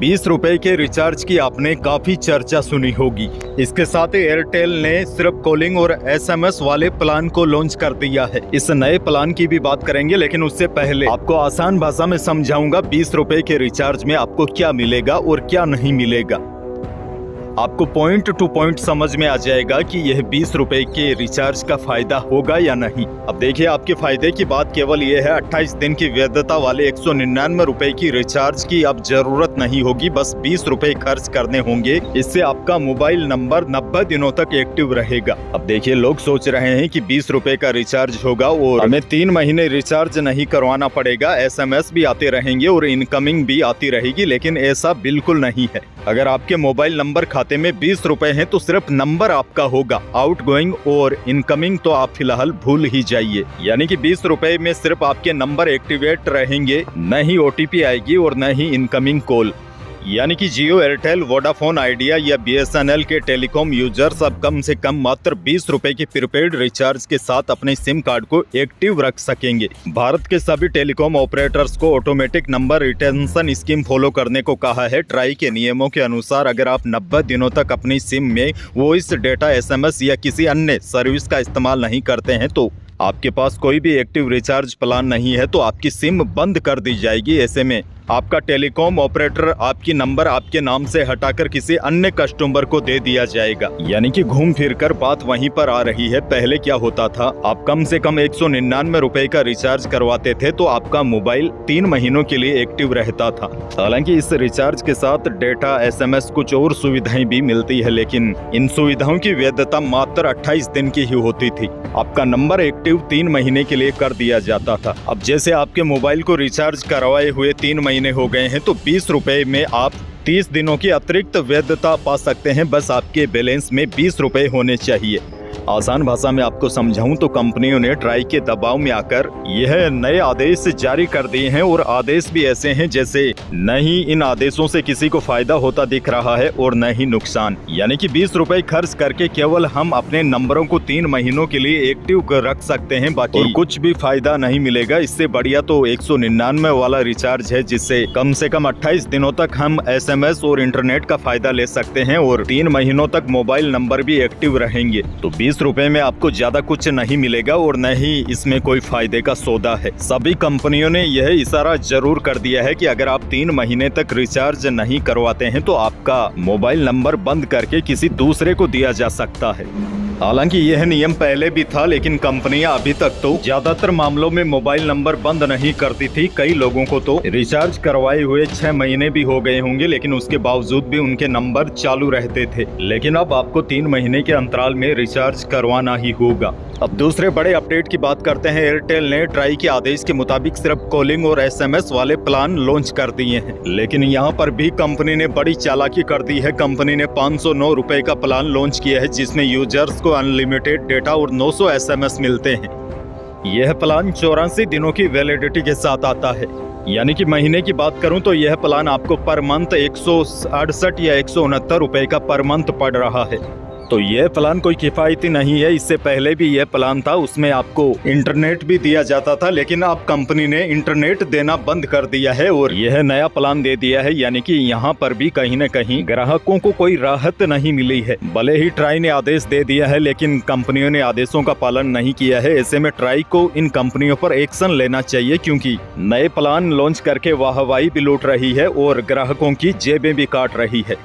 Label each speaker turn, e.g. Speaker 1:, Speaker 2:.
Speaker 1: ₹20 के रिचार्ज की आपने काफी चर्चा सुनी होगी। इसके साथ ही एयरटेल ने सिर्फ कॉलिंग और SMS वाले प्लान को लॉन्च कर दिया है। इस नए प्लान की भी बात करेंगे, लेकिन उससे पहले आपको आसान भाषा में समझाऊंगा ₹20 के रिचार्ज में आपको क्या मिलेगा और क्या नहीं मिलेगा। आपको पॉइंट टू पॉइंट समझ में आ जाएगा कि यह ₹20 के रिचार्ज का फायदा होगा या नहीं। अब देखिए, आपके फायदे की बात केवल यह है 28 दिन की वैधता वाले ₹199 की रिचार्ज की अब जरूरत नहीं होगी, बस ₹20 खर्च करने होंगे। इससे आपका मोबाइल नंबर 90 दिनों तक एक्टिव रहेगा। अब देखिए, लोग सोच रहे हैं कि ₹20 का रिचार्ज होगा और हमें 3 महीने रिचार्ज नहीं करवाना पड़ेगा, SMS भी आते रहेंगे और इनकमिंग भी आती रहेगी, लेकिन ऐसा बिल्कुल नहीं है। अगर आपके मोबाइल नंबर खाते में ₹20 हैं तो सिर्फ नंबर आपका होगा, आउटगोइंग और इनकमिंग तो आप फिलहाल भूल ही जाइए। यानी कि ₹20 में सिर्फ आपके नंबर एक्टिवेट रहेंगे, न ही OTP आएगी और न ही इनकमिंग कॉल। यानी कि जियो, एयरटेल, वोडाफोन आइडिया या BSNL के टेलीकॉम यूजर्स अब कम से कम मात्र ₹20 के प्रीपेड रिचार्ज के साथ अपने सिम कार्ड को एक्टिव रख सकेंगे। भारत के सभी टेलीकॉम ऑपरेटर्स को automatic number retention scheme follow करने को कहा है। ट्राई के नियमों के अनुसार अगर आप 90 दिनों तक अपनी सिम में वॉइस डेटा, SMS या किसी अन्य सर्विस का इस्तेमाल नहीं करते हैं तो आपके पास कोई भी एक्टिव रिचार्ज प्लान नहीं है तो आपकी सिम बंद कर दी जाएगी। ऐसे में आपका टेलीकॉम ऑपरेटर आपकी नंबर आपके नाम से हटाकर किसी अन्य कस्टमर को दे दिया जाएगा। यानी कि घूम फिरकर बात वहीं पर आ रही है। पहले क्या होता था, आप कम से कम ₹199 का रिचार्ज करवाते थे तो आपका मोबाइल 3 महीनों के लिए एक्टिव रहता था। हालांकि इस रिचार्ज के साथ डेटा, SMS, कुछ और सुविधाएं भी मिलती है, लेकिन इन सुविधाओं की वैधता मात्र 28 दिन की ही होती थी। आपका नंबर एक्टिव 3 महीने के लिए कर दिया जाता था। अब जैसे आपके मोबाइल को रिचार्ज करवाए हुए 3 महीने हो गए हैं तो ₹20 में आप 30 दिनों की अतिरिक्त वैधता पा सकते हैं। बस आपके बैलेंस में ₹20 होने चाहिए। आसान भाषा में आपको समझाऊं तो कंपनियों ने ट्राई के दबाव में आकर यह नए आदेश जारी कर दिए हैं और आदेश भी ऐसे हैं जैसे न ही इन आदेशों से किसी को फायदा होता दिख रहा है और न ही नुकसान। यानी कि ₹20 खर्च करके केवल हम अपने नंबरों को 3 महीनों के लिए एक्टिव कर रख सकते हैं, बाकी और कुछ भी फायदा नहीं मिलेगा। इससे बढ़िया तो 199 वाला रिचार्ज है, जिससे कम से कम 28 दिनों तक हम SMS और इंटरनेट का फायदा ले सकते हैं और 3 महीनों तक मोबाइल नंबर भी एक्टिव रहेंगे। तो ₹20 में आपको ज्यादा कुछ नहीं मिलेगा और न ही इसमें कोई फायदे का सौदा है। सभी कंपनियों ने यह इशारा जरूर कर दिया है कि अगर आप 3 महीने तक रिचार्ज नहीं करवाते हैं तो आपका मोबाइल नंबर बंद करके किसी दूसरे को दिया जा सकता है। हालांकि यह नियम पहले भी था, लेकिन कंपनियां अभी तक तो ज्यादातर मामलों में मोबाइल नंबर बंद नहीं करती थी। कई लोगों को तो रिचार्ज करवाए हुए 6 महीने भी हो गए होंगे, लेकिन उसके बावजूद भी उनके नंबर चालू रहते थे। लेकिन अब आपको 3 महीने के अंतराल में रिचार्ज करवाना ही होगा। अब दूसरे बड़े अपडेट की बात करते हैं। एयरटेल ने ट्राई के आदेश के मुताबिक सिर्फ कॉलिंग और SMS वाले प्लान लॉन्च कर दिए हैं, लेकिन यहाँ पर भी कंपनी ने बड़ी चालाकी कर दी है। कंपनी ने ₹509 का प्लान लॉन्च किया है, जिसमें यूजर्स को अनलिमिटेड डेटा और 900 SMS मिलते हैं। यह प्लान 84 दिनों की वैलिडिटी के साथ आता है। यानी कि महीने की बात करूं तो यह प्लान आपको पर मंथ 168 या ₹169 का पर मंथ पड़ रहा है। तो यह प्लान कोई किफायती नहीं है। इससे पहले भी यह प्लान था, उसमें आपको इंटरनेट भी दिया जाता था, लेकिन अब कंपनी ने इंटरनेट देना बंद कर दिया है और यह नया प्लान दे दिया है। यानी कि यहाँ पर भी कहीं न कहीं ग्राहकों को कोई राहत नहीं मिली है। भले ही ट्राई ने आदेश दे दिया है, लेकिन कंपनियों ने आदेशों का पालन नहीं किया है। ऐसे में ट्राई को इन कंपनियों पर एक्शन लेना चाहिए, क्योंकि नए प्लान लॉन्च करके वाहवाही भी लूट रही है और ग्राहकों की जेबें भी काट रही है।